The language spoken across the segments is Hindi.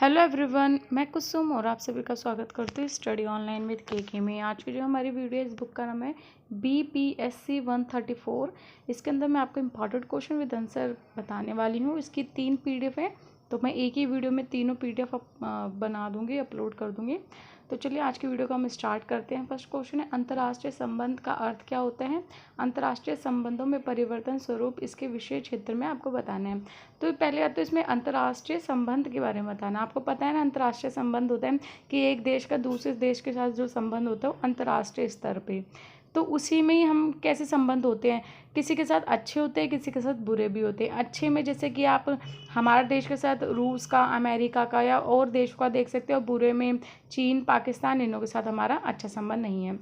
हेलो एवरीवन, मैं कुसुम और आप सभी का स्वागत करती हूँ स्टडी ऑनलाइन विद के में। आज की जो हमारी वीडियो है, इस बुक का नाम है BPSC 134। इसके अंदर मैं आपको इम्पॉर्टेंट क्वेश्चन विद आंसर बताने वाली हूँ। इसकी 3 PDF है, तो मैं एक ही वीडियो में तीनों PDF बना दूँगी, अपलोड कर दूँगी। तो चलिए आज की वीडियो को हम स्टार्ट करते हैं। फर्स्ट क्वेश्चन है, अंतर्राष्ट्रीय संबंध का अर्थ क्या होता है? अंतर्राष्ट्रीय संबंधों में परिवर्तन स्वरूप इसके विषय क्षेत्र में आपको बताना है। तो पहले बात तो इसमें अंतर्राष्ट्रीय संबंध के बारे में बताना। आपको पता है ना, अंतर्राष्ट्रीय संबंध होता है कि एक देश का दूसरे देश के साथ जो संबंध होता है वो अंतर्राष्ट्रीय स्तर पे, तो उसी में ही हम कैसे संबंध होते हैं, किसी के साथ अच्छे होते हैं, किसी के साथ बुरे भी होते हैं। अच्छे में जैसे कि आप हमारे देश के साथ रूस का, अमेरिका का या और देश का देख सकते हो। बुरे में चीन, पाकिस्तान, इनों के साथ हमारा अच्छा संबंध नहीं है।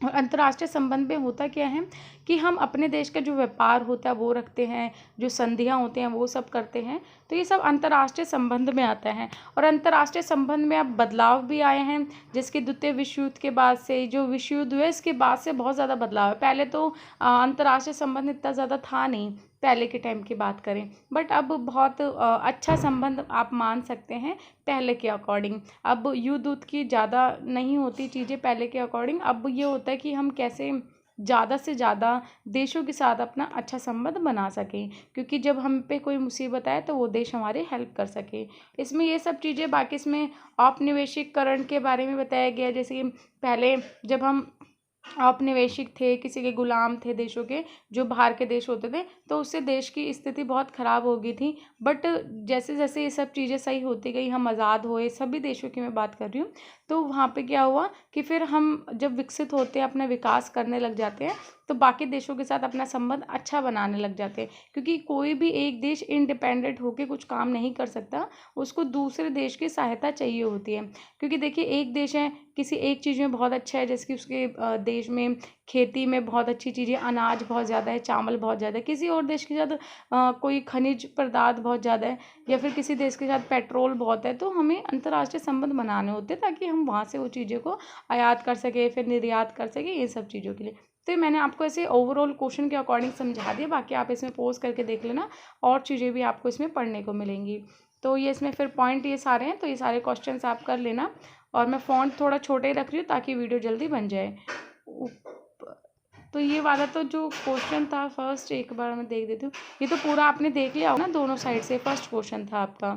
और अंतर्राष्ट्रीय संबंध में होता क्या है कि हम अपने देश का जो व्यापार होता है वो रखते हैं, जो संधियाँ होते हैं वो सब करते हैं। तो ये सब अंतर्राष्ट्रीय संबंध में आता है। और अंतर्राष्ट्रीय संबंध में अब बदलाव भी आए हैं, जिसके द्वितीय विश्व युद्ध के बाद से, जो विश्व युद्ध हुए इसके बाद से बहुत ज़्यादा बदलाव है। पहले तो अंतर्राष्ट्रीय संबंध इतना ज़्यादा था नहीं, पहले के टाइम की बात करें, बट अब बहुत अच्छा संबंध आप मान सकते हैं पहले के अकॉर्डिंग। अब युद्ध की ज़्यादा नहीं होती चीज़ें पहले के अकॉर्डिंग। अब ये होता है कि हम कैसे ज़्यादा से ज़्यादा देशों के साथ अपना अच्छा संबंध बना सकें, क्योंकि जब हम पे कोई मुसीबत आए तो वो देश हमारे हेल्प कर सके। इसमें ये सब चीज़ें, बाकी इसमें औपनिवेशिकरण के बारे में बताया गया। जैसे कि पहले जब हम औपनिवेशिक थे, किसी के गुलाम थे देशों के, जो बाहर के देश होते थे, तो उससे देश की स्थिति बहुत ख़राब हो गई थी। बट जैसे जैसे ये सब चीज़ें सही होती गई, हम आज़ाद हुए, सभी देशों की मैं बात कर रही हूँ, तो वहाँ पे क्या हुआ कि फिर हम जब विकसित होते हैं, अपना विकास करने लग जाते हैं, तो बाकी देशों के साथ अपना संबंध अच्छा बनाने लग जाते हैं। क्योंकि कोई भी एक देश इंडिपेंडेंट होकर कुछ काम नहीं कर सकता, उसको दूसरे देश की सहायता चाहिए होती है। क्योंकि देखिए, एक देश है, किसी एक चीज़ में बहुत अच्छा है, जैसे कि उसके देश में खेती में बहुत अच्छी चीज़ें, अनाज बहुत ज़्यादा है, चावल बहुत ज़्यादा है। किसी और देश के साथ कोई खनिज पदार्थ बहुत ज़्यादा है, या फिर किसी देश के साथ पेट्रोल बहुत है, तो हमें अंतर्राष्ट्रीय संबंध बनाने होते हैं ताकि हम वहाँ से वो चीज़ों को आयात कर सकें, फिर निर्यात कर सकें, ये सब चीज़ों के लिए। तो मैंने आपको ऐसे ओवरऑल क्वेश्चन के अकॉर्डिंग समझा दिया। बाकी आप इसमें पोज करके देख लेना, और चीज़ें भी आपको इसमें पढ़ने को मिलेंगी। तो ये इसमें फिर पॉइंट ये सारे हैं, तो ये सारे क्वेश्चन आप कर लेना। और मैं फ़ॉन्ट थोड़ा छोटे ही रख रही हूँ ताकि वीडियो जल्दी बन जाए। तो ये वाला तो जो क्वेश्चन था फर्स्ट, एक बार मैं देख देती हूँ। ये तो पूरा आपने देख लिया हो ना दोनों साइड से। फर्स्ट क्वेश्चन था आपका,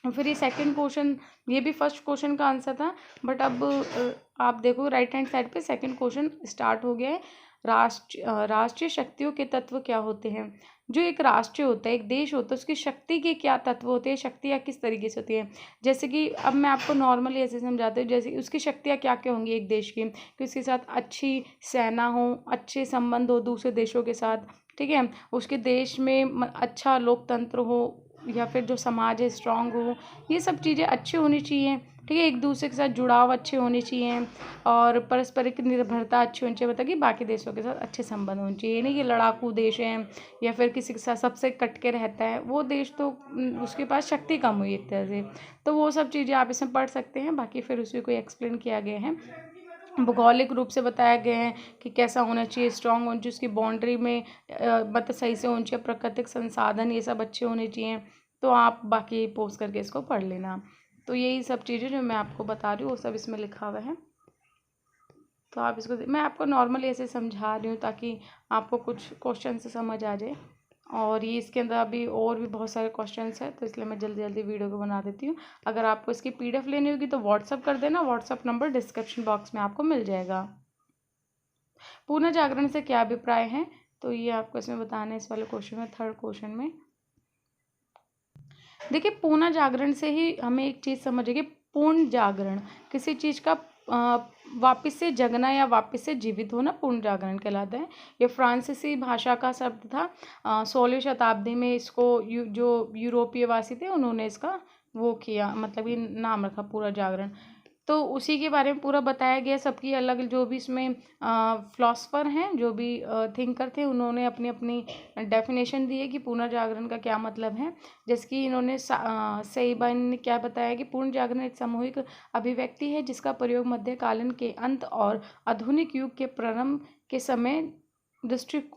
फिर ये सेकंड क्वेश्चन, ये भी फर्स्ट क्वेश्चन का आंसर था। बट अब आप देखो राइट हैंड साइड पे सेकंड क्वेश्चन स्टार्ट हो गया है। राष्ट्रीय शक्तियों के तत्व क्या होते हैं? जो एक राष्ट्र होता है, एक देश होता है, उसकी शक्ति के क्या तत्व होते हैं, शक्तियाँ किस तरीके से होती हैं? जैसे कि अब मैं आपको नॉर्मली ऐसे समझाती हूँ, जैसे उसकी शक्तियाँ क्या क्या होंगी एक देश की, कि उसके साथ अच्छी सेना हो, अच्छे संबंध हो दूसरे देशों के साथ, ठीक है, उसके देश में अच्छा लोकतंत्र हो, या फिर जो समाज है स्ट्रांग हो, ये सब चीज़ें अच्छी होनी चाहिए, ठीक है। एक दूसरे के साथ जुड़ाव अच्छे होने चाहिए, और परस्परिक निर्भरता अच्छी होनी चाहिए, मतलब कि बाकी देशों के साथ अच्छे संबंध होने चाहिए। नहीं कि लड़ाकू देश हैं या फिर किसी के साथ सबसे कट के रहता है, वो देश तो उसके पास शक्ति कम हुई एक तरह से। तो वो सब चीज़ें आप इसमें पढ़ सकते हैं। बाकी फिर उसी को एक्सप्लेन किया गया है, भौगोलिक रूप से बताया गया है कि कैसा होना चाहिए, स्ट्रांग होना चाहिए, उसकी बाउंड्री में मतलब सही से होनी चाहिए, प्राकृतिक संसाधन ये सब अच्छे होने चाहिए। तो आप बाकी पोस्ट करके इसको पढ़ लेना। तो यही सब चीज़ें जो मैं आपको बता रही हूँ वो सब इसमें लिखा हुआ है। तो आप इसको, मैं आपको नॉर्मली ऐसे समझा रही हूँ ताकि आपको कुछ क्वेश्चन से समझ आ जाए। और ये इसके अंदर अभी और भी बहुत सारे क्वेश्चंस हैं, तो इसलिए मैं जल्दी जल्दी वीडियो को बना देती हूँ। अगर आपको इसकी PDF लेनी होगी तो व्हाट्सअप कर देना, व्हाट्सअप नंबर डिस्क्रिप्शन बॉक्स में आपको मिल जाएगा। पुनः जागरण से क्या अभिप्राय है? तो ये आपको इसमें बताना है, इस वाले क्वेश्चन में, थर्ड क्वेश्चन में। देखिए, पुनः जागरण से ही हमें एक चीज़ समझेगी, पूर्ण जागरण किसी चीज़ का वापस से जगना या वापस से जीवित होना पूर्ण जागरण कहलाता है। ये फ्रांसीसी भाषा का शब्द था। 16वीं शताब्दी में इसको जो यूरोपीय वासी थे उन्होंने इसका वो किया, मतलब ये नाम रखा पूरा जागरण। तो उसी के बारे में पूरा बताया गया, सबकी अलग, जो भी इसमें फिलोसफर हैं, जो भी थिंकर थे, उन्होंने अपनी अपनी डेफिनेशन दी है कि पूर्ण जागरण का क्या मतलब है। जैसे कि इन्होंने सईबान ने क्या बताया कि पूर्ण जागरण एक सामूहिक अभिव्यक्ति है जिसका प्रयोग मध्यकालीन के अंत और आधुनिक युग के प्रारंभ के समय डिस्ट्रिक्ट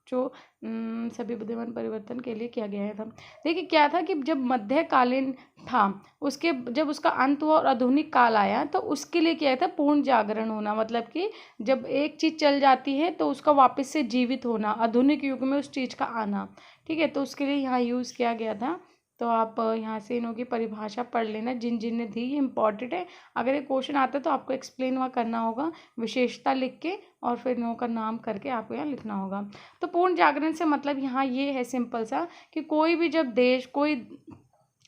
जो सभी बुद्धिमान परिवर्तन के लिए किया गया था। देखिए क्या था कि जब मध्यकालीन था, उसके जब उसका अंत हुआ और आधुनिक काल आया, तो उसके लिए क्या था, पूर्ण जागरण होना। मतलब कि जब एक चीज़ चल जाती है तो उसका वापस से जीवित होना, आधुनिक युग में उस चीज़ का आना। ठीक है, तो उसके लिए यहाँ यूज़ किया गया था। तो आप यहाँ से इन्हों की परिभाषा पढ़ लेना जिन जिन ने दी, ये इंपॉर्टेंट है। अगर ये क्वेश्चन आता है तो आपको एक्सप्लेन वहाँ करना होगा, विशेषता लिख के, और फिर इन्हों का नाम करके आपको यहाँ लिखना होगा। तो पूर्ण जागरण से मतलब यहाँ ये है सिंपल सा, कि कोई भी जब कोई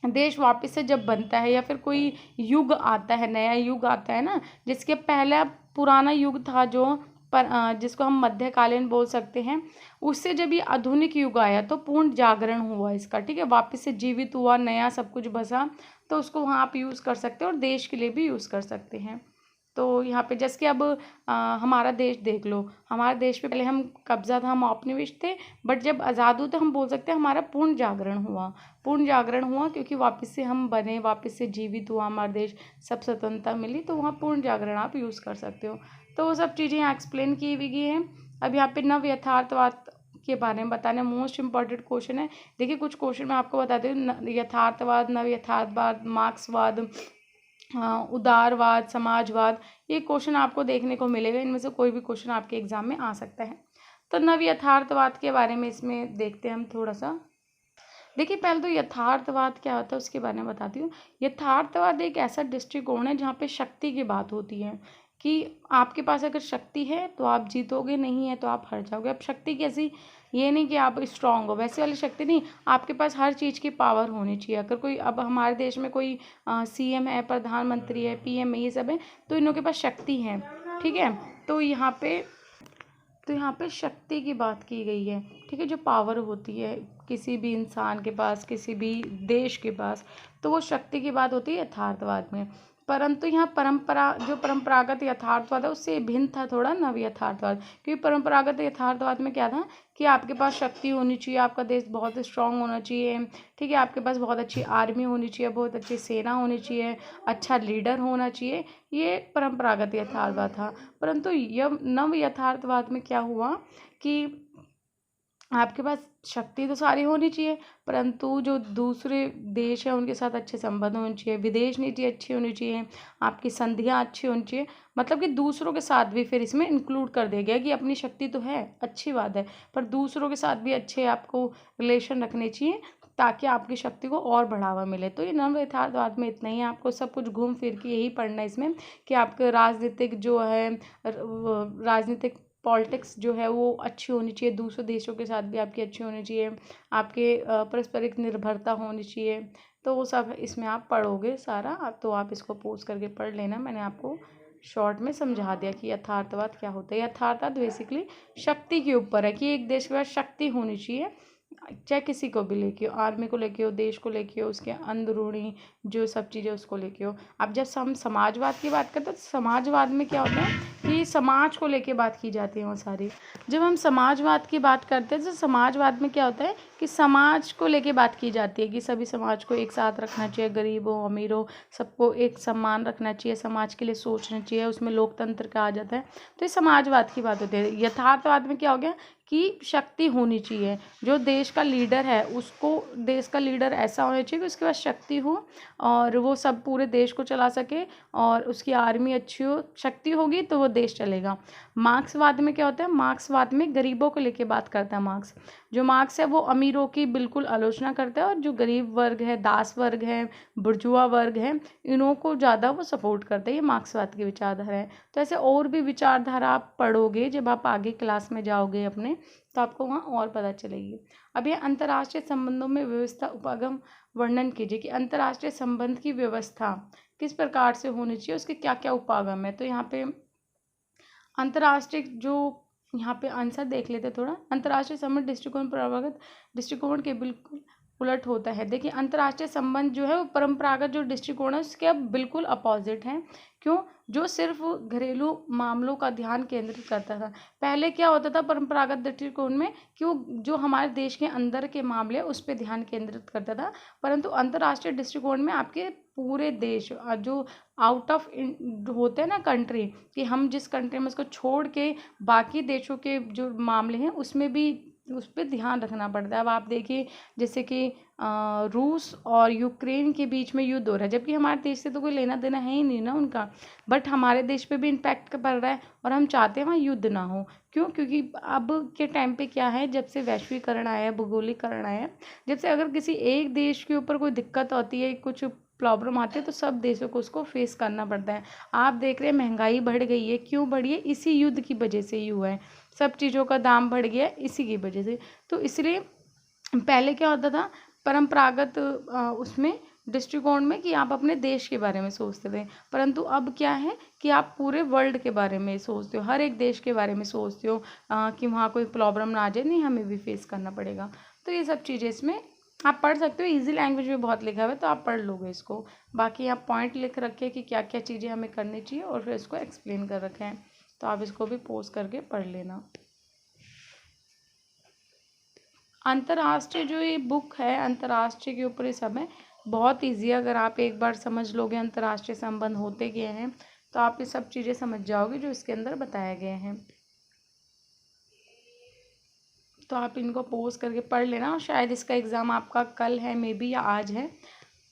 देश वापस से जब बनता है, या फिर कोई युग आता है, नया युग आता है ना, जिसके पहला पुराना युग था जो जिसको हम मध्यकालीन बोल सकते हैं, उससे जब ये आधुनिक युग आया तो पूर्ण जागरण हुआ इसका। ठीक है, वापस से जीवित हुआ, नया सब कुछ बसा। तो उसको वहाँ आप यूज़ कर सकते हो और देश के लिए भी यूज़ कर सकते हैं। तो यहाँ पे जैसे कि अब हमारा देश देख लो, हमारे देश पे पहले हम कब्जा था, हम औपनिवेश थे, बट जब आज़ाद हुए तो हम बोल सकते हैं हमारा पूर्ण जागरण हुआ। पूर्ण जागरण हुआ क्योंकि वापस से हम बने, वापस से जीवित हुआ हमारा देश, सब स्वतंत्रता मिली, तो वहाँ पूर्ण जागरण आप यूज़ कर सकते हो। तो वो सब चीज़ें यहाँ एक्सप्लेन की हुई गई हैं। अब यहाँ पे नव यथार्थवाद के बारे में बताना मोस्ट इंपॉर्टेंट क्वेश्चन है। देखिए कुछ क्वेश्चन मैं आपको बताती हूँ, यथार्थवाद, नव यथार्थवाद, मार्क्सवाद, उदारवाद, समाजवाद, ये क्वेश्चन आपको देखने को मिलेगा। इनमें से कोई भी क्वेश्चन आपके एग्जाम में आ सकता है। तो नव यथार्थवाद के बारे में इसमें देखते हैं हम थोड़ा सा। देखिए पहले तो यथार्थवाद क्या होता है उसके बारे में बताती हूँ। यथार्थवाद एक ऐसा दृष्टिकोण है जहाँ पे शक्ति की बात होती है, कि आपके पास अगर शक्ति है तो आप जीतोगे, नहीं है तो आप हार जाओगे। अब शक्ति कैसी, ये नहीं कि आप स्ट्रांग हो, वैसे वाली शक्ति नहीं, आपके पास हर चीज़ की पावर होनी चाहिए। अगर कोई, अब हमारे देश में कोई सीएम है, प्रधानमंत्री है, पीएम है, ये सब है, तो इनों के पास शक्ति है। ठीक है, तो यहाँ पे शक्ति की बात की गई है। ठीक है, जो पावर होती है किसी भी इंसान के पास, किसी भी देश के पास, तो वो शक्ति की बात होती है यथार्थवाद में। परंतु यहाँ परंपरागत यथार्थवाद है उससे भिन्न था थोड़ा नव यथार्थवाद। क्योंकि परंपरागत यथार्थवाद में क्या था कि आपके पास शक्ति होनी चाहिए, आपका देश बहुत स्ट्रांग होना चाहिए। ठीक है, आपके पास बहुत अच्छी आर्मी होनी चाहिए, बहुत अच्छी सेना होनी चाहिए, अच्छा लीडर होना चाहिए। ये परंपरागत यथार्थवाद था। परंतु यह नव यथार्थवाद में क्या हुआ कि आपके पास शक्ति तो सारी होनी चाहिए, परंतु जो दूसरे देश हैं उनके साथ अच्छे संबंध होने चाहिए, विदेश नीति अच्छी होनी चाहिए, आपकी संधियाँ अच्छी होनी चाहिए। मतलब कि दूसरों के साथ भी फिर इसमें इंक्लूड कर दिया गया कि अपनी शक्ति तो है, अच्छी बात है, पर दूसरों के साथ भी अच्छे आपको रिलेशन रखने चाहिए, ताकि आपकी शक्ति को और बढ़ावा मिले। तो ये नव यथार्थवाद में इतना ही, आपको सब कुछ घूम फिर के यही पढ़ना है इसमें, कि आपके राजनीतिक जो है, राजनीतिक पॉलिटिक्स जो है वो अच्छी होनी चाहिए, दूसरे देशों के साथ भी आपकी अच्छी होनी चाहिए, आपके पारस्परिक निर्भरता होनी चाहिए। तो वो सब इसमें आप पढ़ोगे सारा, तो आप इसको पोस्ट करके पढ़ लेना। मैंने आपको शॉर्ट में समझा दिया कि यथार्थवाद क्या होता है। यथार्थवाद बेसिकली शक्ति के ऊपर है, कि एक देश के पास शक्ति होनी चाहिए, चाहे किसी को भी लेके हो, आर्मी को लेके हो, देश को लेके हो, उसके अंदरूनी जो सब चीज़ें उसको लेके हो। अब जब हम समाजवाद की बात करते हैं तो समाजवाद में क्या होता है कि समाज को लेके बात की जाती है वो सारी। जब हम समाजवाद की बात करते हैं तो समाजवाद में क्या होता है कि समाज को लेके बात की जाती है, कि सभी समाज को एक साथ रखना चाहिए, गरीब हो अमीर हो सबको एक सम्मान रखना चाहिए, समाज के लिए सोचना चाहिए, उसमें लोकतंत्र का आ जाता है। तो ये समाजवाद की बात होती है। यथार्थवाद में क्या हो गया कि शक्ति होनी चाहिए, जो देश का लीडर है उसको, देश का लीडर ऐसा होना चाहिए कि उसके पास शक्ति हो और वो सब पूरे देश को चला सके, और उसकी आर्मी अच्छी हो, शक्ति होगी तो वो देश चलेगा। मार्क्सवाद में क्या होता है, मार्क्सवाद में गरीबों को लेके बात करता है। मार्क्स है वो अमीरों की बिल्कुल आलोचना करता है, और जो गरीब वर्ग है, दास वर्ग है, बुर्जुआ वर्ग है, इन्हों को ज़्यादा वो सपोर्ट करता है। ये मार्क्सवाद की विचारधारा है। तो ऐसे और भी विचारधारा आप पढ़ोगे जब आप आगे क्लास में जाओगे अपने, तो आपको वहाँ और पता चलेगी। अब ये अंतर्राष्ट्रीय संबंधों में व्यवस्था उपागम वर्णन कीजिए, कि अंतर्राष्ट्रीय संबंध की व्यवस्था किस प्रकार से होनी चाहिए, उसके क्या क्या उपागम है। तो यहाँ पे अंतर्राष्ट्रीय जो यहाँ पे आंसर देख लेते थोड़ा। अंतर्राष्ट्रीय संबंध दृष्टिकोण परंपरागत दृष्टिकोण के बिल्कुल उलट होता है। देखिए अंतर्राष्ट्रीय संबंध जो है वो परंपरागत जो दृष्टिकोण है उसके अब बिल्कुल अपोजिट हैं। क्यों? जो सिर्फ घरेलू मामलों का ध्यान केंद्रित करता था। पहले क्या होता था परंपरागत दृष्टिकोण में, कि वो जो हमारे देश के अंदर के मामले उस पर ध्यान केंद्रित करता था, परंतु अंतर्राष्ट्रीय दृष्टिकोण में आपके पूरे देश जो आउट ऑफ होते हैं ना कंट्री, कि हम जिस कंट्री में उसको छोड़ के बाकी देशों के जो मामले हैं उसमें भी उस पर ध्यान रखना पड़ता है। अब आप देखिए जैसे कि रूस और यूक्रेन के बीच में युद्ध हो रहा है, जबकि हमारे देश से तो कोई लेना देना है ही नहीं ना उनका, बट हमारे देश पे भी इम्पैक्ट पड़ रहा है और हम चाहते हैं वहाँ युद्ध ना हो। क्यों? क्योंकि अब के टाइम पे क्या है, जब से वैश्वीकरण आया है, भौगोलिकरण आया है, जब से अगर किसी एक देश के ऊपर कोई दिक्कत होती है, कुछ प्रॉब्लम आती है, तो सब देशों को उसको फेस करना पड़ता है। आप देख रहे हैं महंगाई बढ़ गई है, क्यों बढ़ी है? इसी युद्ध की वजह से ही हुआ है। सब चीज़ों का दाम बढ़ गया है इसी की वजह से। तो इसलिए पहले क्या होता था, परंपरागत उसमें दृष्टिकोण में कि आप अपने देश के बारे में सोचते थे, परंतु अब क्या है कि आप पूरे वर्ल्ड के बारे में सोचते हो, हर एक देश के बारे में सोचते हो कि वहाँ कोई प्रॉब्लम ना आ जाए, नहीं हमें भी फेस करना पड़ेगा। तो ये सब चीज़ें इसमें आप पढ़ सकते हो, इजी लैंग्वेज में बहुत लिखा हुआ है, तो आप पढ़ लोगे इसको। बाकी आप पॉइंट लिख रखे कि क्या क्या चीज़ें हमें करनी चाहिए और फिर इसको एक्सप्लेन कर रखे हैं, तो आप इसको भी पोस्ट करके पढ़ लेना। अंतर्राष्ट्रीय जो ये बुक है, अंतर्राष्ट्रीय के ऊपर ये सब है, बहुत ईजी है। अगर आप एक बार समझ लोगे अंतर्राष्ट्रीय संबंध होते गए हैं, तो आप ये सब चीज़ें समझ जाओगे जो इसके अंदर बताए गए हैं। तो आप इनको पोस्ट करके पढ़ लेना, और शायद इसका एग्ज़ाम आपका कल है मे बी, या आज है,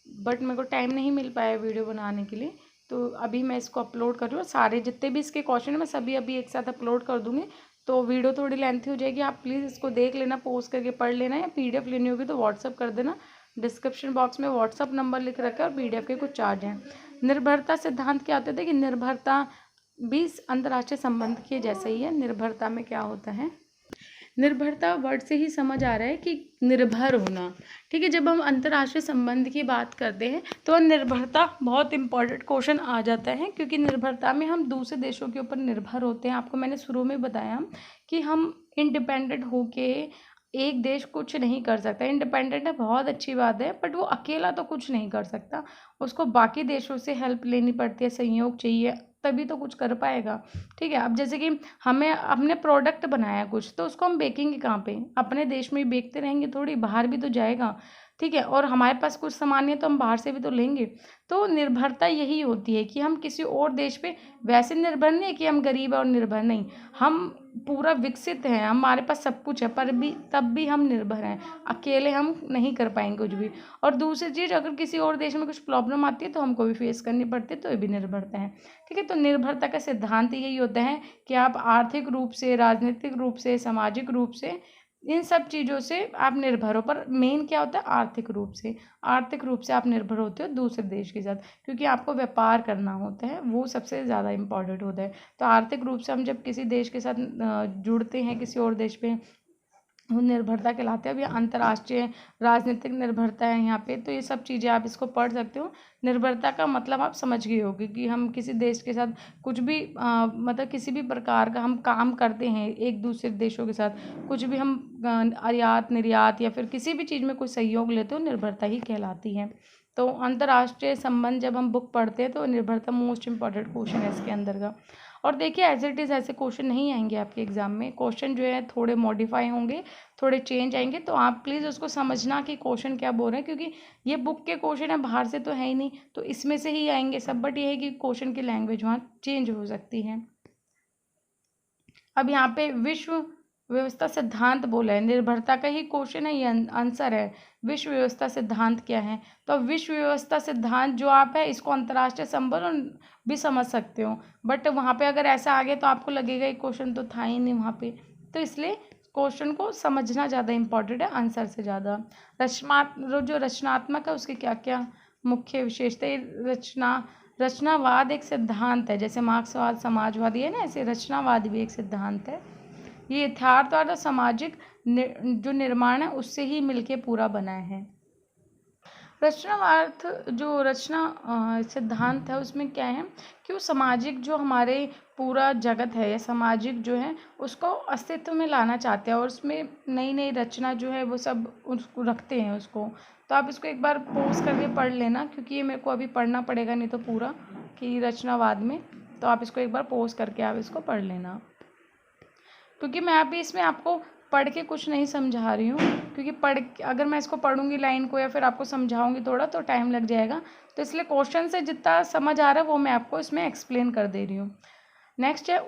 बट मेरे को टाइम नहीं मिल पाया वीडियो बनाने के लिए, तो अभी मैं इसको अपलोड कर रही हूँ। सारे जितने भी इसके क्वेश्चन है मैं सभी अभी एक साथ अपलोड कर दूँगी, तो वीडियो थोड़ी लेंथी हो जाएगी। आप प्लीज़ इसको देख लेना, पोस्ट करके पढ़ लेना, या पीडीएफ लेनी होगी तो व्हाट्सअप कर देना। डिस्क्रिप्शन बॉक्स में व्हाट्सअप नंबर लिख रखा है और पीडीएफ के कुछ चार्ज हैं। निर्भरता सिद्धांत क्या होता है? कि निर्भरता भी अंतर्राष्ट्रीय संबंध के जैसा ही है। निर्भरता में क्या होता है, निर्भरता वर्ड से ही समझ आ रहा है कि निर्भर होना, ठीक है। जब हम अंतर्राष्ट्रीय संबंध की बात करते हैं तो निर्भरता बहुत इंपॉर्टेंट क्वेश्चन आ जाता है, क्योंकि निर्भरता में हम दूसरे देशों के ऊपर निर्भर होते हैं। आपको मैंने शुरू में बताया कि हम इंडिपेंडेंट होके एक देश कुछ नहीं कर सकता। इंडिपेंडेंट है बहुत अच्छी बात है, बट वो अकेला तो कुछ नहीं कर सकता, उसको बाकी देशों से हेल्प लेनी पड़ती है, सहयोग चाहिए, तभी तो कुछ कर पाएगा, ठीक है। अब जैसे कि हमें अपने प्रोडक्ट बनाया कुछ, तो उसको हम बेचेंगे कहाँ पे? अपने देश में ही बेचते रहेंगे थोड़ी, बाहर भी तो जाएगा, ठीक है। और हमारे पास कुछ सामान है तो हम बाहर से भी तो लेंगे। तो निर्भरता यही होती है कि हम किसी और देश पे वैसे निर्भर नहीं है कि हम गरीब और निर्भर नहीं, हम पूरा विकसित हैं, हमारे पास सब कुछ है, पर भी तब भी हम निर्भर हैं, अकेले हम नहीं कर पाएंगे कुछ भी। और दूसरी चीज़, अगर किसी और देश में कुछ प्रॉब्लम आती है तो हमको भी फेस करनी पड़ती है, तो ये भी निर्भरता है, ठीक है। तो निर्भरता का सिद्धांत यही होता है कि आप आर्थिक रूप से, राजनीतिक रूप से, सामाजिक रूप से, इन सब चीज़ों से आप निर्भर हो। पर मेन क्या होता है? आर्थिक रूप से, आर्थिक रूप से आप निर्भर होते हो दूसरे देश के साथ, क्योंकि आपको व्यापार करना होता है, वो सबसे ज़्यादा इम्पॉर्टेंट होता है। तो आर्थिक रूप से हम जब किसी देश के साथ जुड़ते हैं, किसी और देश पे, वो निर्भरता कहलाते हैं। अब ये अंतर्राष्ट्रीय राजनीतिक निर्भरता है यहाँ पे, तो ये सब चीज़ें आप इसको पढ़ सकते हो। निर्भरता का मतलब आप समझ गए होगे कि हम किसी देश के साथ कुछ भी मतलब किसी भी प्रकार का हम काम करते हैं एक दूसरे देशों के साथ, कुछ भी हम आयात निर्यात या फिर किसी भी चीज़ में कोई सहयोग लेते हो, निर्भरता ही कहलाती है। तो अंतर्राष्ट्रीय संबंध जब हम बुक पढ़ते हैं तो निर्भरता मोस्ट इम्पॉर्टेंट क्वेश्चन है इसके अंदर का। और देखिए एज इट इज़ ऐसे क्वेश्चन नहीं आएंगे आपके एग्जाम में, क्वेश्चन जो है थोड़े मॉडिफाई होंगे, थोड़े चेंज आएंगे, तो आप प्लीज़ उसको समझना कि क्वेश्चन क्या बोल रहे हैं, क्योंकि ये बुक के क्वेश्चन है, बाहर से तो है ही नहीं, तो इसमें से ही आएंगे सब, बट ये है कि क्वेश्चन की लैंग्वेज वहाँ चेंज हो सकती है। अब यहाँ पे विश्व व्यवस्था सिद्धांत बोला है, निर्भरता का ही क्वेश्चन है, ये आंसर है। विश्व व्यवस्था सिद्धांत क्या है? तो विश्व व्यवस्था सिद्धांत जो आप है इसको अंतर्राष्ट्रीय संबंध भी समझ सकते हो, बट वहाँ पे अगर ऐसा आ गया तो आपको लगेगा ये क्वेश्चन तो था ही नहीं वहाँ पे, तो इसलिए क्वेश्चन को समझना ज़्यादा इंपॉर्टेंट है आंसर से ज़्यादा। जो रचनात्मक है उसके क्या क्या मुख्य विशेषता? रचनावाद एक सिद्धांत है, जैसे मार्क्सवाद समाजवादी है ना, ऐसे रचनावाद भी एक सिद्धांत है। ये यथार्थवाद और सामाजिक जो निर्माण है उससे ही मिलके पूरा बना है। रचनावाद जो रचना सिद्धांत है उसमें क्या है कि वो सामाजिक जो हमारे पूरा जगत है या सामाजिक जो है उसको अस्तित्व में लाना चाहते हैं, और उसमें नई नई रचना जो है वो सब उसको रखते हैं उसको। तो आप इसको एक बार पॉज करके पढ़ लेना, क्योंकि ये मेरे को अभी पढ़ना पड़ेगा नहीं तो पूरा कि रचनावाद में, तो आप इसको एक बार पॉज करके आप इसको पढ़ लेना, क्योंकि मैं अभी इसमें आपको पढ़ के कुछ नहीं समझा रही हूँ, क्योंकि अगर मैं इसको पढ़ूंगी लाइन को या फिर आपको समझाऊंगी थोड़ा तो टाइम लग जाएगा, तो इसलिए क्वेश्चन से जितना समझ आ रहा है वो मैं आपको इसमें एक्सप्लेन कर दे रही हूँ। नेक्स्ट है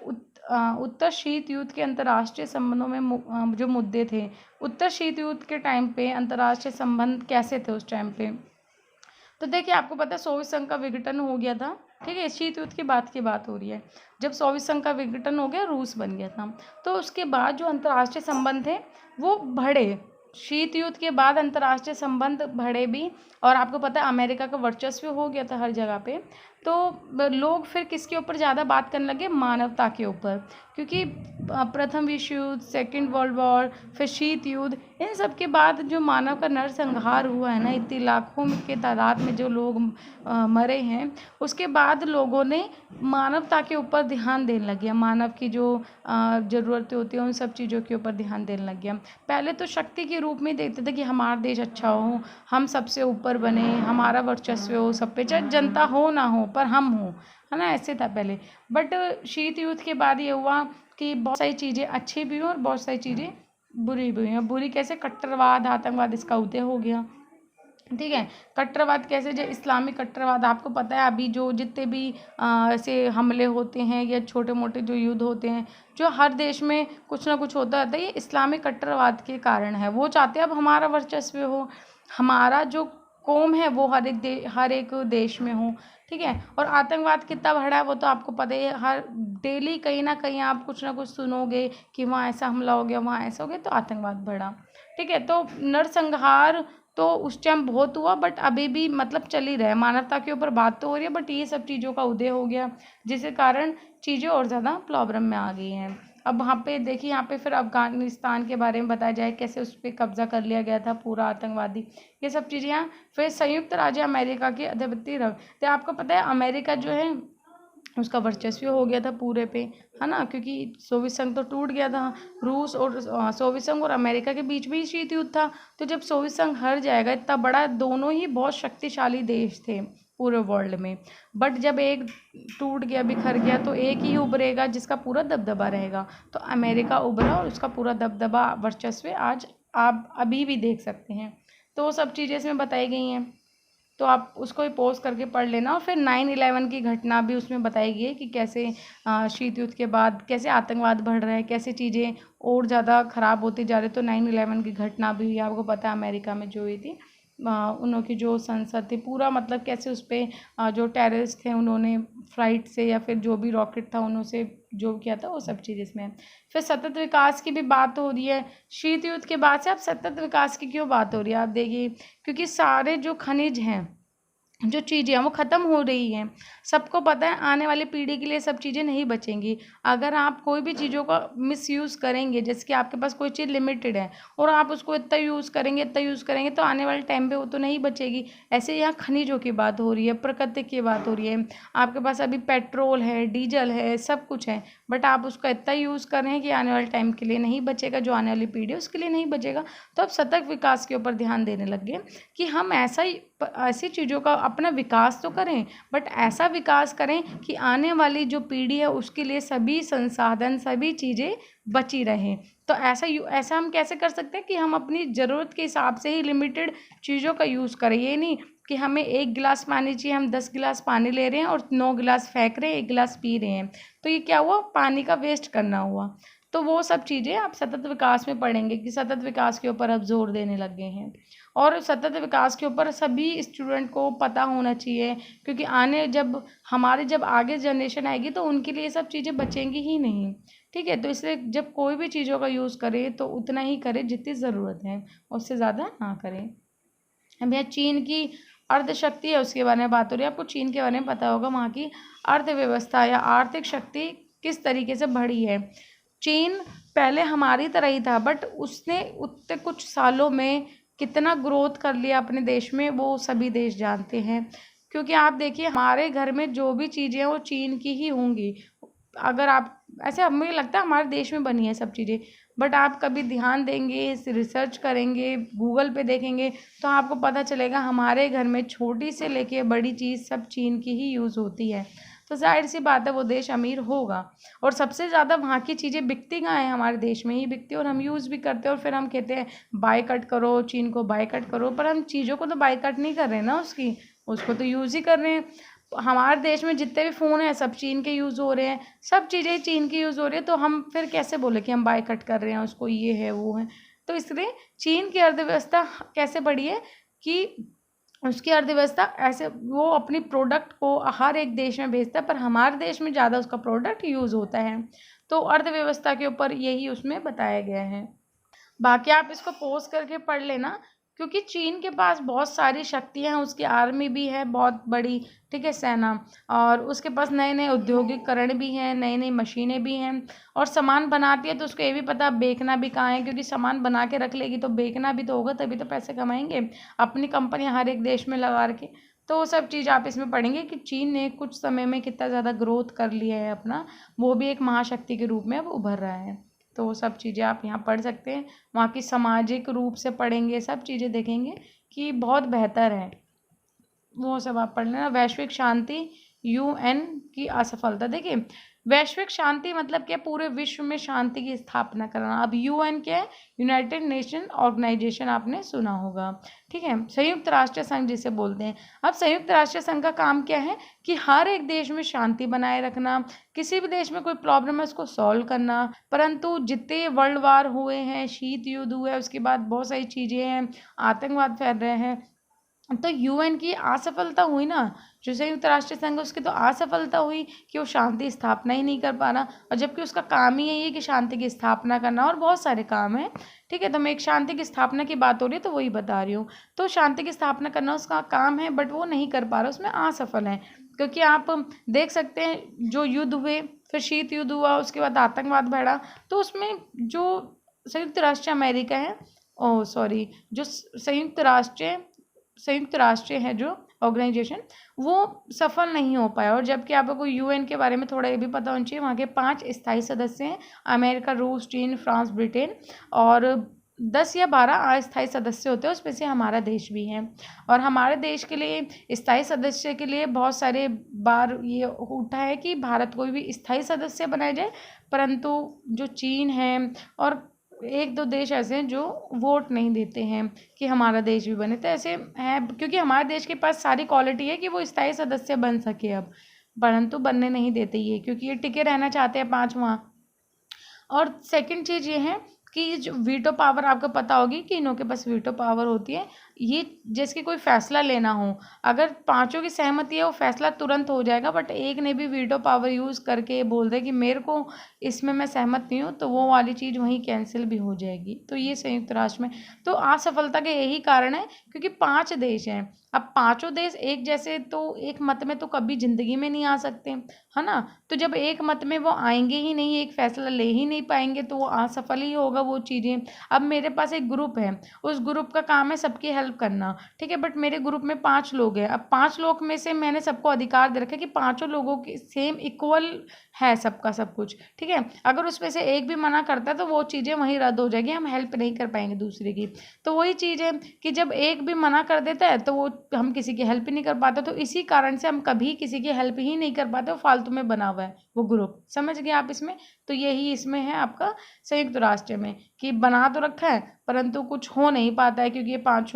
उत्तर शीत युद्ध के अंतर्राष्ट्रीय संबंधों में जो मुद्दे थे। उत्तर शीत युद्ध के टाइम पे अंतर्राष्ट्रीय संबंध कैसे थे उस टाइम पे? तो देखिए, आपको पता है सोवियत संघ का विघटन हो गया था, ठीक है, शीत युद्ध के बाद की बात हो रही है, जब सोवियत संघ का विघटन हो गया, रूस बन गया था। तो उसके बाद जो अंतर्राष्ट्रीय संबंध थे वो बढ़े, शीत युद्ध के बाद अंतर्राष्ट्रीय संबंध बढ़े भी, और आपको पता है अमेरिका का वर्चस्व हो गया था हर जगह पे। तो लोग फिर किसके ऊपर ज़्यादा बात करने लगे? मानवता के ऊपर, क्योंकि प्रथम विश्व युद्ध, सेकेंड वर्ल्ड वॉर, फिर शीत युद्ध, इन सब के बाद जो मानव का नरसंहार हुआ है ना, इतनी लाखों के तादाद में जो लोग मरे हैं, उसके बाद लोगों ने मानवता के ऊपर ध्यान देने लग गया, मानव की जो ज़रूरतें होती हैं उन सब चीज़ों के ऊपर ध्यान देने लग गया। पहले तो शक्ति के रूप में देखते थे कि हमारा देश अच्छा हो, हम सबसे ऊपर बने, हमारा वर्चस्व हो सब पे, चाहे जनता हो ना हो पर हम हो, है ना, ऐसे था पहले। बट शीत युद्ध के बाद ये हुआ कि बहुत सारी चीज़ें अच्छी भी हुई और बहुत सारी चीज़ें बुरी भी हुई। बुरी कैसे? कट्टरवाद, आतंकवाद, इसका उदय हो गया, ठीक है। कट्टरवाद कैसे? जो इस्लामिक कट्टरवाद, आपको पता है अभी जो जितने भी ऐसे हमले होते हैं या छोटे मोटे जो युद्ध होते हैं, जो हर देश में कुछ ना कुछ होता रहता है, ये इस्लामिक कट्टरवाद के कारण है। वो चाहते हैं अब हमारा वर्चस्व हो, हमारा जो कौम है वो हर एक देश में हो, ठीक है। और आतंकवाद कितना बढ़ा है वो तो आपको पता ही है, हर डेली कहीं ना कहीं आप कुछ ना कुछ सुनोगे कि वहाँ ऐसा हमला हो गया, वहाँ ऐसा हो गया, तो आतंकवाद बढ़ा, ठीक है। तो नरसंहार तो उस टाइम बहुत हुआ, बट अभी भी मतलब चल ही रहा है, मानवता के ऊपर बात तो हो रही है, बट ये सब चीज़ों का उदय हो गया, जिसके कारण चीज़ें और ज़्यादा प्रॉब्लम में आ गई हैं। अब वहाँ पे देखिए, यहाँ पे फिर अफगानिस्तान के बारे में बताया जाए, कैसे उस पर कब्जा कर लिया गया था पूरा आतंकवादी, ये सब चीज़ें यहाँ। फिर संयुक्त राज्य अमेरिका की आधिपत्य रहा, तो आपको पता है अमेरिका जो है उसका वर्चस्व हो गया था पूरे पे, है ना, क्योंकि सोवियत संघ तो टूट गया था। रूस और सोवियत संघ और अमेरिका के बीच में ही शीत युद्ध था, तो जब सोवियत संघ हार जाएगा, इतना बड़ा, दोनों ही बहुत शक्तिशाली देश थे पूरे वर्ल्ड में, बट जब एक टूट गया, बिखर गया, तो एक ही उभरेगा जिसका पूरा दबदबा रहेगा। तो अमेरिका उभरा और उसका पूरा दबदबा, वर्चस्व आज आप अभी भी देख सकते हैं। तो वो सब चीज़ें इसमें बताई गई हैं, तो आप उसको ही पॉज करके पढ़ लेना। और फिर 9/11 की घटना भी उसमें बताई गई है कि कैसे शीत युद्ध के बाद कैसे आतंकवाद बढ़ रहा है, कैसे चीज़ें और ज़्यादा ख़राब होती जा रही है। तो 9/11 की घटना भी हुई, आपको पता है अमेरिका में जो हुई थी, उन की जो संसद थी, पूरा मतलब कैसे उस पर जो टेररिस्ट थे उन्होंने फ्लाइट से या फिर जो भी रॉकेट था उन्होंने जो किया था, वो सब चीज़ इसमें। फिर सतत विकास की भी बात हो रही है शीत युद्ध के बाद से। अब सतत विकास की क्यों बात हो रही है आप देखिए, क्योंकि सारे जो खनिज हैं, जो चीज़ें हैं वो ख़त्म हो रही हैं। सबको पता है आने वाली पीढ़ी के लिए सब चीज़ें नहीं बचेंगी। अगर आप कोई भी चीज़ों का मिसयूज़ करेंगे, जैसे कि आपके पास कोई चीज़ लिमिटेड है और आप उसको इतना यूज़ करेंगे, तो आने वाले टाइम पे वो तो नहीं बचेगी। ऐसे यहाँ खनिजों की बात हो रही है, प्रकृति की बात हो रही है। आपके पास अभी पेट्रोल है, डीजल है, सब कुछ है, बट आप उसका इतना यूज़ कर रहे हैं कि आने वाले टाइम के लिए नहीं बचेगा, जो आने वाली पीढ़ी है उसके लिए नहीं बचेगा। तो अब सतत विकास के ऊपर ध्यान देने लग गए कि हम ऐसी चीज़ों का अपना विकास तो करें, बट ऐसा विकास करें कि आने वाली जो पीढ़ी है उसके लिए सभी संसाधन, सभी चीज़ें बची रहें। तो ऐसा हम कैसे कर सकते हैं कि हम अपनी ज़रूरत के हिसाब से ही लिमिटेड चीज़ों का यूज़ करें। ये नहीं कि हमें 1 गिलास पानी चाहिए, हम 10 गिलास पानी ले रहे हैं और 9 गिलास फेंक रहे हैं, 1 गिलास पी रहे हैं, तो ये क्या हुआ? पानी का वेस्ट करना हुआ। तो वो सब चीज़ें आप सतत विकास में पढ़ेंगे कि सतत विकास के ऊपर अब जोर देने लग गए हैं। और सतत विकास के ऊपर सभी स्टूडेंट को पता होना चाहिए, क्योंकि जब आगे जनरेशन आएगी तो उनके लिए ये सब चीज़ें बचेंगी ही नहीं, ठीक है। तो इसलिए जब कोई भी चीज़ों का यूज़ करें तो उतना ही करें जितनी ज़रूरत है, उससे ज़्यादा ना करें। अब यहाँ चीन की अर्थशक्ति है, उसके बारे में बात हो रही है। आपको चीन के बारे में पता होगा, वहाँ की अर्थव्यवस्था या आर्थिक शक्ति किस तरीके से बढ़ी है। चीन पहले हमारी तरह ही था, बट उसने उतने कुछ सालों में कितना ग्रोथ कर लिया अपने देश में, वो सभी देश जानते हैं। क्योंकि आप देखिए हमारे घर में जो भी चीज़ें हैं वो चीन की ही होंगी। अगर आप ऐसे, अब मुझे लगता है हमारे देश में बनी है सब चीज़ें, बट आप कभी ध्यान देंगे, रिसर्च करेंगे, गूगल पे देखेंगे, तो आपको पता चलेगा हमारे घर में छोटी से लेके बड़ी चीज़ सब चीन की ही यूज़ होती है। तो ज़ाहिर सी बात है वो देश अमीर होगा। और सबसे ज़्यादा वहाँ की चीज़ें बिकती कहाँ हैं? हमारे देश में ही बिकती है, और हम यूज़ भी करते हैं। और फिर हम कहते हैं बायकॉट करो, चीन को बायकॉट करो, पर हम चीज़ों को तो बायकॉट नहीं कर रहे हैं ना, उसको तो यूज़ ही कर रहे हैं। हमारे देश में जितने भी फ़ोन हैं सब चीन के यूज़ हो रहे हैं, सब चीज़ें चीन की यूज़ हो रही है, तो हम फिर कैसे बोले कि हम बायकॉट कर रहे हैं उसको, ये है वो है। तो इसलिए चीन की अर्थव्यवस्था कैसे बढ़ी है कि उसकी अर्थव्यवस्था ऐसे वो अपनी प्रोडक्ट को हर एक देश में भेजता है, पर हमारे देश में ज़्यादा उसका प्रोडक्ट यूज़ होता है। तो अर्थव्यवस्था के ऊपर यही उसमें बताया गया है। बाकी आप इसको पॉज़ करके पढ़ लेना, क्योंकि चीन के पास बहुत सारी शक्तियाँ हैं, उसकी आर्मी भी है बहुत बड़ी, ठीक है, सेना, और उसके पास नए-नए औद्योगिकरण भी हैं, नई-नई मशीनें भी हैं, और सामान बनाती है तो उसको ये भी पता है बेचना भी कहाँ है, क्योंकि सामान बना के रख लेगी तो बेचना भी तो होगा, तभी तो पैसे कमाएँगे, अपनी कंपनियाँ हर एक देश में लगा के। तो वो सब चीज़ आप इसमें पढ़ेंगे कि चीन ने कुछ समय में कितना ज़्यादा ग्रोथ कर लिया है अपना, वो भी एक महाशक्ति के रूप में अब उभर रहा है। तो वो सब चीज़ें आप यहाँ पढ़ सकते हैं। वहाँ की सामाजिक रूप से पढ़ेंगे, सब चीज़ें देखेंगे कि बहुत बेहतर है, वो सब आप पढ़ लेना। वैश्विक शांति, यूएन की असफलता। देखिए, वैश्विक शांति मतलब क्या, पूरे विश्व में शांति की स्थापना करना। अब यूएन क्या है, यूनाइटेड नेशन ऑर्गेनाइजेशन, आपने सुना होगा, ठीक है, संयुक्त राष्ट्र संघ जिसे बोलते हैं। अब संयुक्त राष्ट्र संघ का काम क्या है कि हर एक देश में शांति बनाए रखना, किसी भी देश में कोई प्रॉब्लम है उसको सॉल्व करना। परंतु जितने वर्ल्ड वार हुए हैं, शीत युद्ध हुआ है, उसके बाद बहुत सारी चीज़ें हैं, आतंकवाद फैल रहे हैं, तो यूएन की असफलता हुई ना, जो संयुक्त राष्ट्र संघ उसकी तो असफलता हुई कि वो शांति स्थापना ही नहीं कर पा रहा, और जबकि उसका काम ही यही है कि शांति की स्थापना करना, और बहुत सारे काम हैं, ठीक है। तो मैं एक शांति की स्थापना की बात हो रही है तो वही बता रही हूँ। तो शांति की स्थापना करना उसका काम है, बट वो नहीं कर पा रहा, उसमें असफल है। क्योंकि आप देख सकते हैं जो युद्ध हुए, फिर शीत युद्ध हुआ, उसके बाद आतंकवाद बढ़ा, तो उसमें जो संयुक्त राष्ट्र अमेरिका है, ओ सॉरी, जो संयुक्त राष्ट्र है जो ऑर्गेनाइजेशन, वो सफल नहीं हो पाया। और जबकि आपको यूएन के बारे में थोड़ा ये भी पता होना चाहिए, वहाँ के 5 स्थायी सदस्य हैं, अमेरिका, रूस, चीन, फ्रांस, ब्रिटेन, और 10 या 12 अस्थायी सदस्य होते हैं, उसमें से हमारा देश भी है। और हमारे देश के लिए स्थायी सदस्य के लिए बहुत सारे बार ये उठा है कि भारत को भी स्थायी सदस्य बनाया जाए, परंतु जो चीन है और एक दो देश ऐसे हैं जो वोट नहीं देते हैं कि हमारा देश भी बने। तो ऐसे है, क्योंकि हमारे देश के पास सारी क्वालिटी है कि वो स्थायी सदस्य बन सके अब, परंतु बनने नहीं देते ये, क्योंकि ये टिके रहना चाहते हैं 5 वहाँ। और सेकंड चीज़ ये है कि जो वीटो पावर, आपको पता होगी कि इन्हों के पास वीटो पावर होती है। ये जैसे कोई फैसला लेना हो, अगर 5 की सहमति है वो फैसला तुरंत हो जाएगा, बट एक ने भी वीटो पावर यूज़ करके बोल दे कि मेरे को इसमें मैं सहमत नहीं हूँ, तो वो वाली चीज़ वहीं कैंसिल भी हो जाएगी। तो ये संयुक्त राष्ट्र में तो असफलता के यही कारण है, क्योंकि 5 देश हैं। अब पाँचों देश एक जैसे तो एक मत में तो कभी ज़िंदगी में नहीं आ सकते, है ना। तो जब एक मत में वो आएंगे ही नहीं, एक फैसला ले ही नहीं पाएंगे, तो वो असफल ही होगा वो चीज़ें। अब मेरे पास एक ग्रुप है, उस ग्रुप का काम है सबकी हेल्प करना, ठीक है, बट मेरे ग्रुप में 5 लोग हैं। अब 5 लोग में से मैंने सबको अधिकार दे रखा है कि 5 लोगों की सेम इक्वल है सबका सब कुछ, ठीक है। अगर उसमें से एक भी मना करता है तो वो चीज़ें वहीं रद्द हो जाएगी, हम हेल्प नहीं कर पाएंगे दूसरे की। तो वही चीज़ है कि जब एक भी मना कर देता है तो वो हम किसी की हेल्प ही नहीं कर पाते। तो इसी कारण से हम कभी किसी की हेल्प ही नहीं कर पाते, वो फालतू में बना हुआ है वो ग्रुप, समझ गए आप इसमें। तो यही इसमें है आपका संयुक्त राष्ट्र में, कि बना तो रखा है परंतु कुछ हो नहीं पाता है, क्योंकि ये 5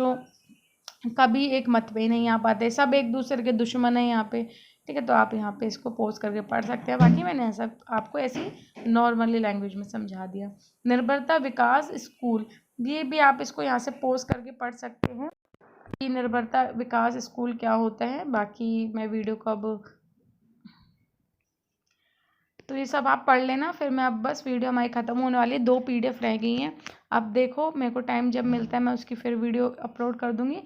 कभी एक मत पे ही नहीं आ पाते, सब एक दूसरे के दुश्मन है यहाँ पे, ठीक है। तो आप यहाँ पे इसको पोस्ट करके पढ़ सकते हैं। बाकी मैंने ऐसा आपको ऐसी नॉर्मली लैंग्वेज में समझा दिया। निर्भरता विकास स्कूल, ये भी आप इसको यहाँ से पोस्ट करके पढ़ सकते हैं कि निर्भरता विकास स्कूल क्या होता है। बाकी मैं वीडियो को अब तो ये सब आप पढ़ लेना, फिर मैं अब बस वीडियो हमारी ख़त्म होने वाली है, 2 PDF रह गई हैं। अब देखो मेरे को टाइम जब मिलता है मैं उसकी फिर वीडियो अपलोड कर दूँगी।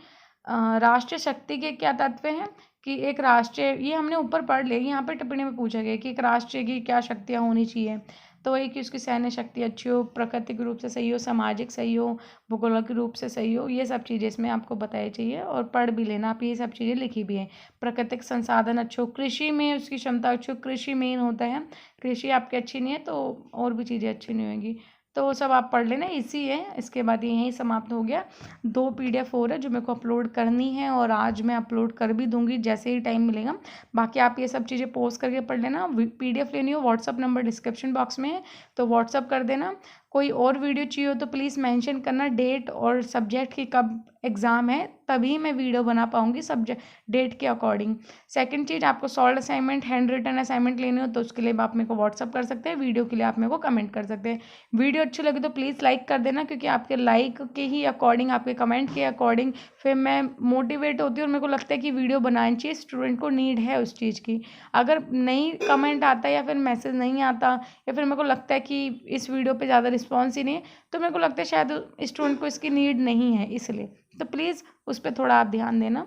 राष्ट्रीय शक्ति के क्या तत्व हैं कि एक राष्ट्रीय, ये हमने ऊपर पढ़ लिया, यहाँ पे टिप्पणी में पूछा गया कि एक राष्ट्रीय की क्या शक्तियाँ होनी चाहिए। तो वही कि उसकी सैन्य शक्ति अच्छी हो, प्राकृतिक रूप से सही हो, सामाजिक सही हो, भूगोलिक रूप से सही हो, ये सब चीज़ें इसमें आपको बताई चाहिए और पढ़ भी लेना आप, ये सब चीज़ें लिखी भी हैं। प्राकृतिक संसाधन अच्छे हो, कृषि में उसकी क्षमता अच्छी हो, कृषि मेन होता है, कृषि आपकी अच्छी नहीं है तो और भी चीज़ें अच्छी नहीं होंगी। तो वो सब आप पढ़ लेना, इसी है। इसके बाद यहीं समाप्त हो गया। 2 PDF और है जो मेरे को अपलोड करनी है, और आज मैं अपलोड कर भी दूंगी जैसे ही टाइम मिलेगा। बाकी आप ये सब चीज़ें पोस्ट करके पढ़ लेना। PDF लेनी हो, व्हाट्सअप नंबर डिस्क्रिप्शन बॉक्स में है, तो व्हाट्सअप कर देना। कोई और वीडियो चाहिए हो तो प्लीज़ मेंशन करना डेट और सब्जेक्ट की, कब एग्ज़ाम है तभी मैं वीडियो बना पाऊँगी सब्जेक्ट डेट के अकॉर्डिंग। सेकंड चीज़, आपको solve assignment, hand written assignment लेने हो तो उसके लिए आप मेरे को व्हाट्सअप कर सकते हैं, वीडियो के लिए आप मेरे को कमेंट कर सकते हैं। वीडियो अच्छी लगी तो प्लीज़ लाइक कर देना, क्योंकि आपके लाइक के ही अकॉर्डिंग, आपके कमेंट के अकॉर्डिंग फिर मैं मोटिवेट होती हूँ और मेरे को लगता है कि वीडियो बनानी चाहिए, स्टूडेंट को नीड है उस चीज़ की। अगर नहीं कमेंट आता या फिर मैसेज नहीं आता या फिर मेरे को लगता है कि इस वीडियो पे ज़्यादा रिस्पॉन्स ही नहीं है, तो मेरे को लगता है शायद स्टूडेंट को इसकी नीड नहीं है, इसलिए तो प्लीज़ उस पर थोड़ा आप ध्यान देना।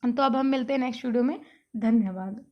तो अब हम मिलते हैं नेक्स्ट वीडियो में। धन्यवाद।